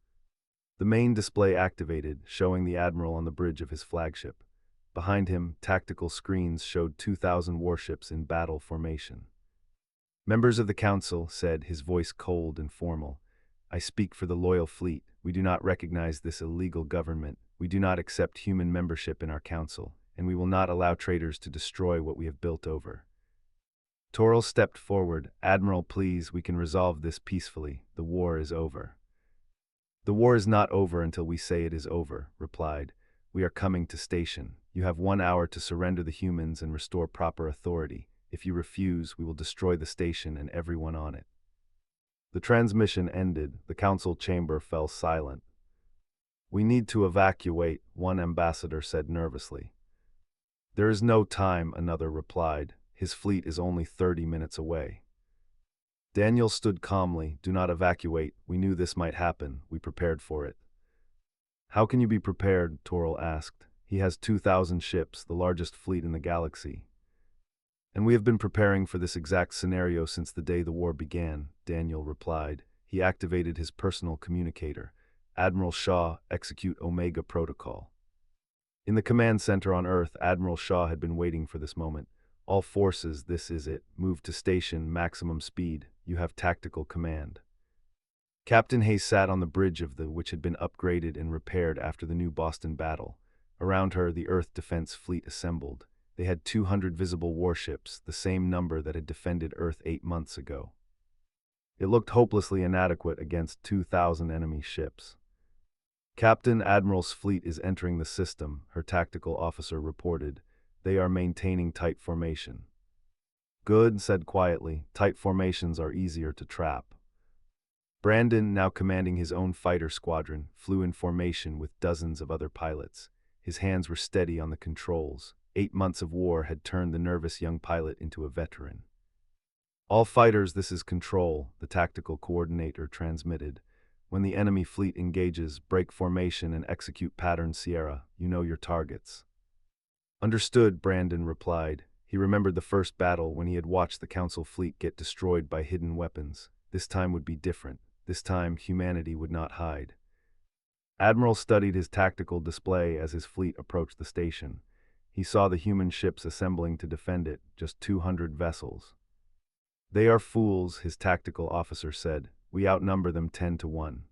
The main display activated, showing the Admiral on the bridge of his flagship. Behind him, tactical screens showed 2,000 warships in battle formation. Members of the Council, said, his voice cold and formal, I speak for the loyal fleet. We do not recognize this illegal government. We do not accept human membership in our council, and we will not allow traitors to destroy what we have built over. Toral stepped forward. Admiral, please, we can resolve this peacefully. The war is over. The war is not over until we say it is over, replied. We are coming to Station. You have 1 hour to surrender the humans and restore proper authority. If you refuse, we will destroy the station and everyone on it. The transmission ended. The council chamber fell silent. We need to evacuate, one ambassador said nervously. There is no time, another replied. His fleet is only 30 minutes away. Daniel stood calmly. Do not evacuate. We knew this might happen. We prepared for it. How can you be prepared? Toral asked. He has 2,000 ships, the largest fleet in the galaxy. And we have been preparing for this exact scenario since the day the war began, Daniel replied. He activated his personal communicator. Admiral Shaw, execute Omega Protocol. In the command center on Earth, Admiral Shaw had been waiting for this moment. All forces, this is it. Move to station, maximum speed. You have tactical command. Captain Hayes sat on the bridge of the which had been upgraded and repaired after the new Boston battle. Around her, the Earth Defense Fleet assembled. They had 200 visible warships, the same number that had defended Earth 8 months ago. It looked hopelessly inadequate against 2,000 enemy ships. Captain Admiral's fleet is entering the system, her tactical officer reported. They are maintaining tight formation. Good, said quietly. Tight formations are easier to trap. Brandon, now commanding his own fighter squadron, flew in formation with dozens of other pilots. His hands were steady on the controls. 8 months of war had turned the nervous young pilot into a veteran. All fighters, this is Control, the tactical coordinator transmitted. When the enemy fleet engages, break formation and execute pattern Sierra. You know your targets. Understood, Brandon replied. He remembered the first battle when he had watched the Council fleet get destroyed by hidden weapons. This time would be different. This time, humanity would not hide. Admiral studied his tactical display as his fleet approached the station. He saw the human ships assembling to defend it, just 200 vessels. They are fools, his tactical officer said. We outnumber them 10 to 1.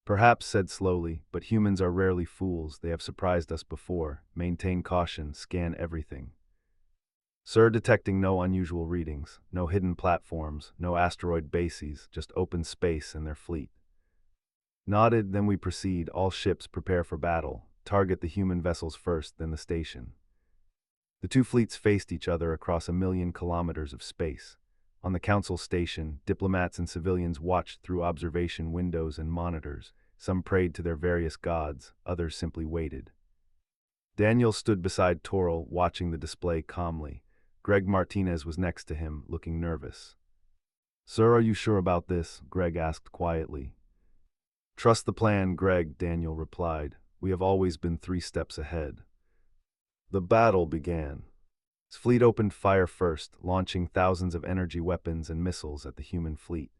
Perhaps, said slowly, but humans are rarely fools. They have surprised us before. Maintain caution, scan everything. Sir, detecting no unusual readings, no hidden platforms, no asteroid bases, just open space and their fleet. Nodded, then we proceed. All ships prepare for battle. Target the human vessels first, then the station. The two fleets faced each other across 1,000,000 kilometers of space. On the Council station, diplomats and civilians watched through observation windows and monitors. Some prayed to their various gods, others simply waited. Daniel stood beside Toral, watching the display calmly. Greg Martinez was next to him, looking nervous. "Sir, are you sure about this?" Greg asked quietly. "Trust the plan, Greg," Daniel replied. "We have always been 3 steps ahead." The battle began. His fleet opened fire first, launching thousands of energy weapons and missiles at the human fleet.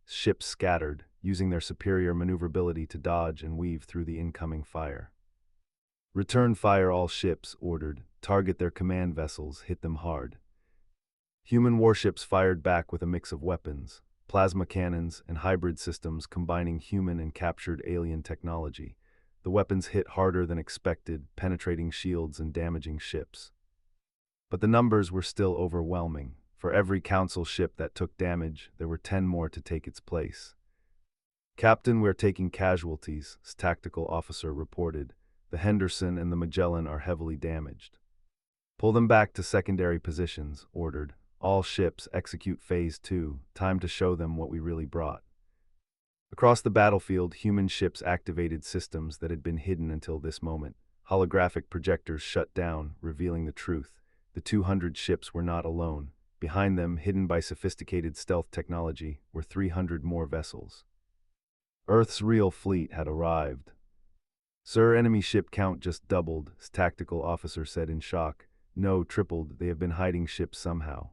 Ships scattered, using their superior maneuverability to dodge and weave through the incoming fire. "Return fire all ships," ordered. "Target their command vessels, hit them hard." Human warships fired back with a mix of weapons, plasma cannons, and hybrid systems combining human and captured alien technology. The weapons hit harder than expected, penetrating shields and damaging ships. But the numbers were still overwhelming. For every Council ship that took damage, there were 10 more to take its place. "Captain, we're taking casualties," his tactical officer reported. "The Henderson and the Magellan are heavily damaged." "Pull them back to secondary positions," ordered. "All ships, execute Phase 2, time to show them what we really brought." Across the battlefield, human ships activated systems that had been hidden until this moment. Holographic projectors shut down, revealing the truth. The 200 ships were not alone. Behind them, hidden by sophisticated stealth technology, were 300 more vessels. Earth's real fleet had arrived. "Sir, enemy ship count just doubled," his tactical officer said in shock. "No, tripled. They have been hiding ships somehow."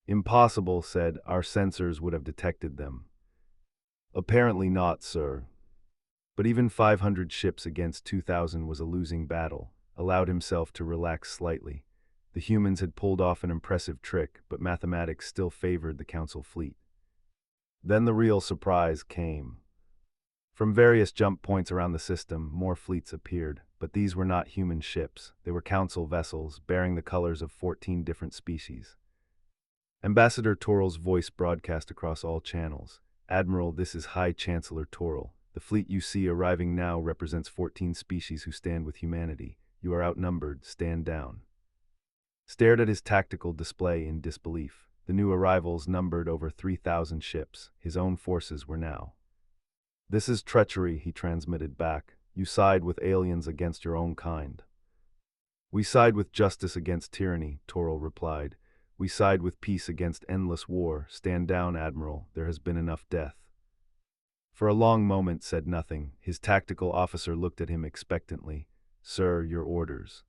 "Impossible," said. "Our sensors would have detected them." "Apparently not, sir." But even 500 ships against 2,000 was a losing battle. Allowed himself to relax slightly. The humans had pulled off an impressive trick, but mathematics still favored the Council fleet. Then the real surprise came. From various jump points around the system, more fleets appeared, but these were not human ships. They were Council vessels, bearing the colors of 14 different species. Ambassador Toral's voice broadcast across all channels. "Admiral, this is High Chancellor Toral. The fleet you see arriving now represents 14 species who stand with humanity. You are outnumbered. Stand down." Stared at his tactical display in disbelief. The new arrivals numbered over 3,000 ships. His own forces were now. "This is treachery," he transmitted back. "You side with aliens against your own kind." "We side with justice against tyranny," Toral replied. "We side with peace against endless war. Stand down, Admiral. There has been enough death." For a long moment said nothing. His tactical officer looked at him expectantly. "Sir, your orders."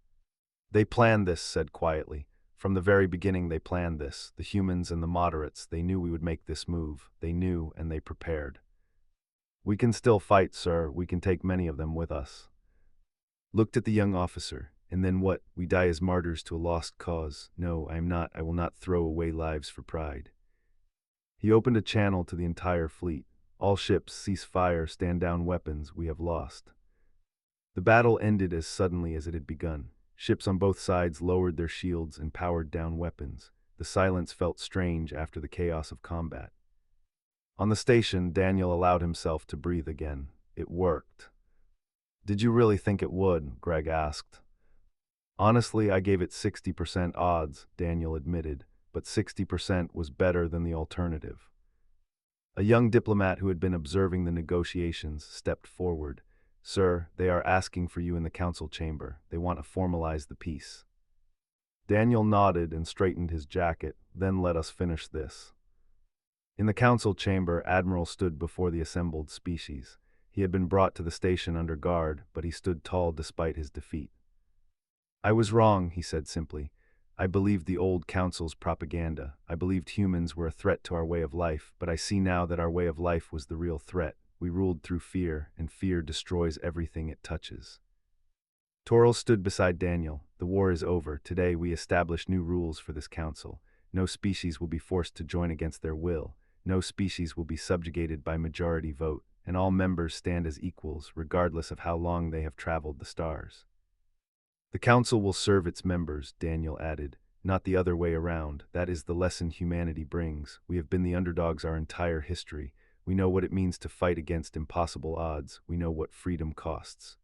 "They planned this," said quietly. "From the very beginning they planned this. The humans and the moderates, they knew we would make this move. They knew and they prepared." "We can still fight, sir. We can take many of them with us." Looked at the young officer. "And then what? We die as martyrs to a lost cause. No, I will not throw away lives for pride." He opened a channel to the entire fleet. "All ships, cease fire, stand down weapons. We have lost." The battle ended as suddenly as it had begun. Ships on both sides lowered their shields and powered down weapons. The silence felt strange after the chaos of combat. On the station, Daniel allowed himself to breathe again. It worked. "Did you really think it would?" Greg asked. "Honestly, I gave it 60% odds," Daniel admitted, "but 60% was better than the alternative." A young diplomat who had been observing the negotiations stepped forward. "Sir, they are asking for you in the Council chamber. They want to formalize the peace." Daniel nodded and straightened his jacket. "Then let us finish this." In the Council chamber, Admiral stood before the assembled species. He had been brought to the station under guard, but he stood tall despite his defeat. "I was wrong," he said simply. "I believed the old Council's propaganda. I believed humans were a threat to our way of life, but I see now that our way of life was the real threat. We ruled through fear, and fear destroys everything it touches." Toral stood beside Daniel. "The war is over. Today we establish new rules for this council. No species will be forced to join against their will. No species will be subjugated by majority vote, and all members stand as equals, regardless of how long they have traveled the stars." "The council will serve its members," Daniel added, "not the other way around. That is the lesson humanity brings. We have been the underdogs our entire history. We know what it means to fight against impossible odds. We know what freedom costs."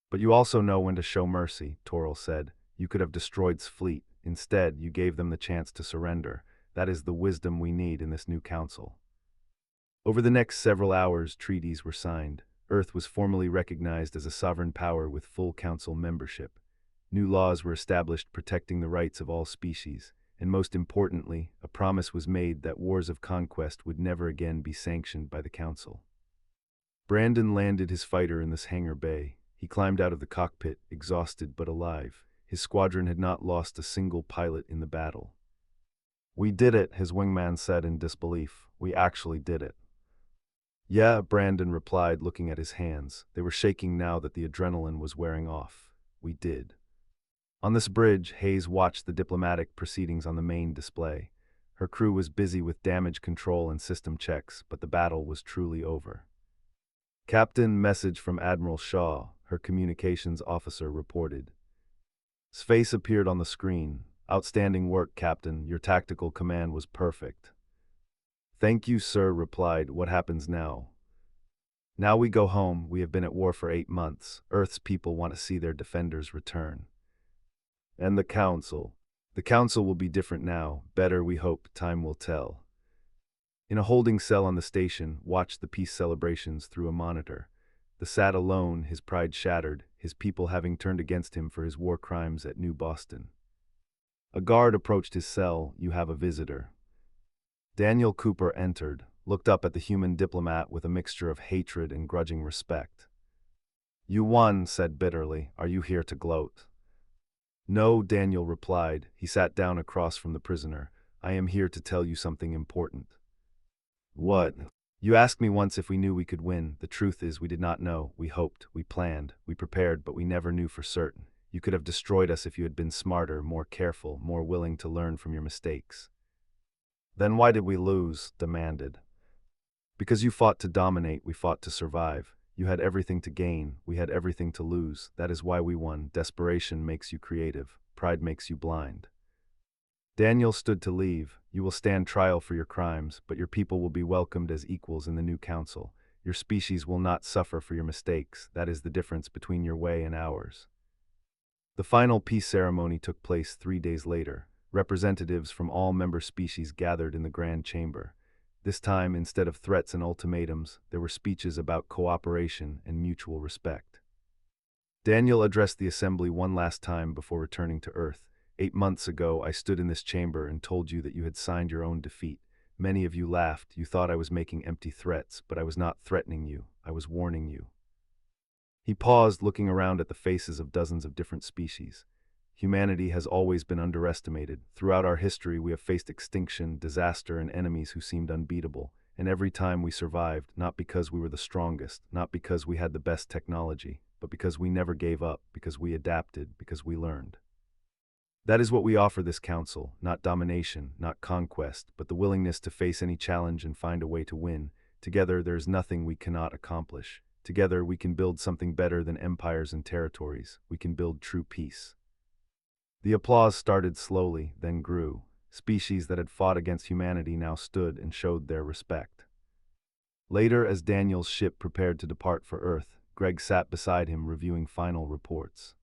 "But you also know when to show mercy," Toral said. "You could have destroyed fleet. Instead, you gave them the chance to surrender. That is the wisdom we need in this new council." Over the next several hours, treaties were signed. Earth was formally recognized as a sovereign power with full council membership. New laws were established protecting the rights of all species, and most importantly, a promise was made that wars of conquest would never again be sanctioned by the Council. Brandon landed his fighter in this hangar bay. He climbed out of the cockpit, exhausted but alive. His squadron had not lost a single pilot in the battle. "We did it," his wingman said in disbelief. "We actually did it." "Yeah," Brandon replied, looking at his hands. They were shaking now that the adrenaline was wearing off. "We did." On this bridge, Hayes watched the diplomatic proceedings on the main display. Her crew was busy with damage control and system checks, but the battle was truly over. "Captain, message from Admiral Shaw," her communications officer reported. His face appeared on the screen. "Outstanding work, Captain. Your tactical command was perfect." "Thank you, sir," replied. "What happens now?" "Now we go home. We have been at war for 8 months. Earth's people want to see their defenders return." "And the Council?" "The Council will be different now. Better, we hope. Time will tell." In a holding cell on the station, watched the peace celebrations through a monitor. The sat alone, his pride shattered, his people having turned against him for his war crimes at New Boston. A guard approached his cell. "You have a visitor." Daniel Cooper entered, looked up at the human diplomat with a mixture of hatred and grudging respect. "You won," said bitterly. "Are you here to gloat?" "No," Daniel replied. He sat down across from the prisoner. "I am here to tell you something important." "What?" "You asked me once if we knew we could win. The truth is we did not know. We hoped, we planned, we prepared, but we never knew for certain. You could have destroyed us if you had been smarter, more careful, more willing to learn from your mistakes." "Then why did we lose?" demanded. "Because you fought to dominate, we fought to survive. You had everything to gain, we had everything to lose. That is why we won. Desperation makes you creative. Pride makes you blind." Daniel stood to leave. "You will stand trial for your crimes, but your people will be welcomed as equals in the new council. Your species will not suffer for your mistakes. That is the difference between your way and ours." The final peace ceremony took place 3 days later. Representatives from all member species gathered in the Grand Chamber. This time, instead of threats and ultimatums, there were speeches about cooperation and mutual respect. Daniel addressed the assembly one last time before returning to Earth. 8 months ago, I stood in this chamber and told you that you had signed your own defeat. Many of you laughed. You thought I was making empty threats, but I was not threatening you. I was warning you." He paused, looking around at the faces of dozens of different species. Humanity has always been underestimated. Throughout our history, we have faced extinction, disaster, and enemies who seemed unbeatable. And every time we survived, not because we were the strongest, not because we had the best technology, but because we never gave up, because we adapted, because we learned. That is what we offer this council, not domination, not conquest, but the willingness to face any challenge and find a way to win. Together, there is nothing we cannot accomplish. Together, we can build something better than empires and territories. We can build true peace. The applause started slowly, then grew. Species that had fought against humanity now stood and showed their respect. Later, as Daniel's ship prepared to depart for Earth, Greg sat beside him reviewing final reports.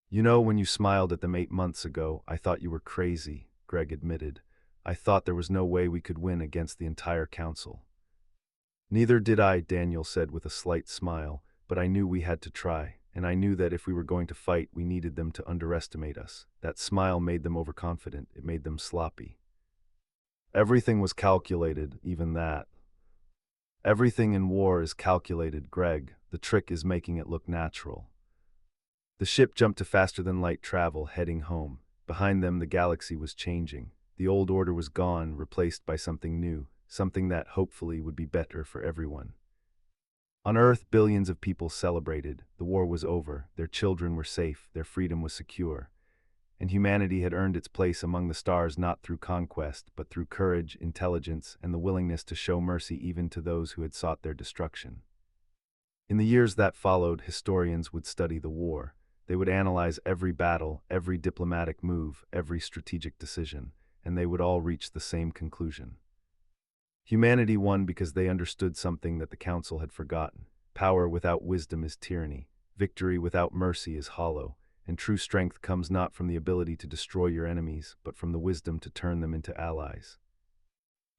"You know, when you smiled at them 8 months ago, I thought you were crazy," Greg admitted. "I thought there was no way we could win against the entire council." "Neither did I," Daniel said with a slight smile, "but I knew we had to try, and I knew that if we were going to fight, we needed them to underestimate us." That smile made them overconfident. It made them sloppy. "Everything was calculated, even that." "Everything in war is calculated, Greg. The trick is making it look natural." The ship jumped to faster-than-light travel, heading home. Behind them, the galaxy was changing. The old order was gone, replaced by something new, something that, hopefully, would be better for everyone. On Earth, billions of people celebrated. The war was over, their children were safe, their freedom was secure. And humanity had earned its place among the stars not through conquest, but through courage, intelligence, and the willingness to show mercy even to those who had sought their destruction. In the years that followed, historians would study the war. They would analyze every battle, every diplomatic move, every strategic decision, and they would all reach the same conclusion. Humanity won because they understood something that the Council had forgotten. Power without wisdom is tyranny. Victory without mercy is hollow. And true strength comes not from the ability to destroy your enemies, but from the wisdom to turn them into allies.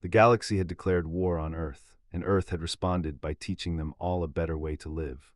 The galaxy had declared war on Earth, and Earth had responded by teaching them all a better way to live.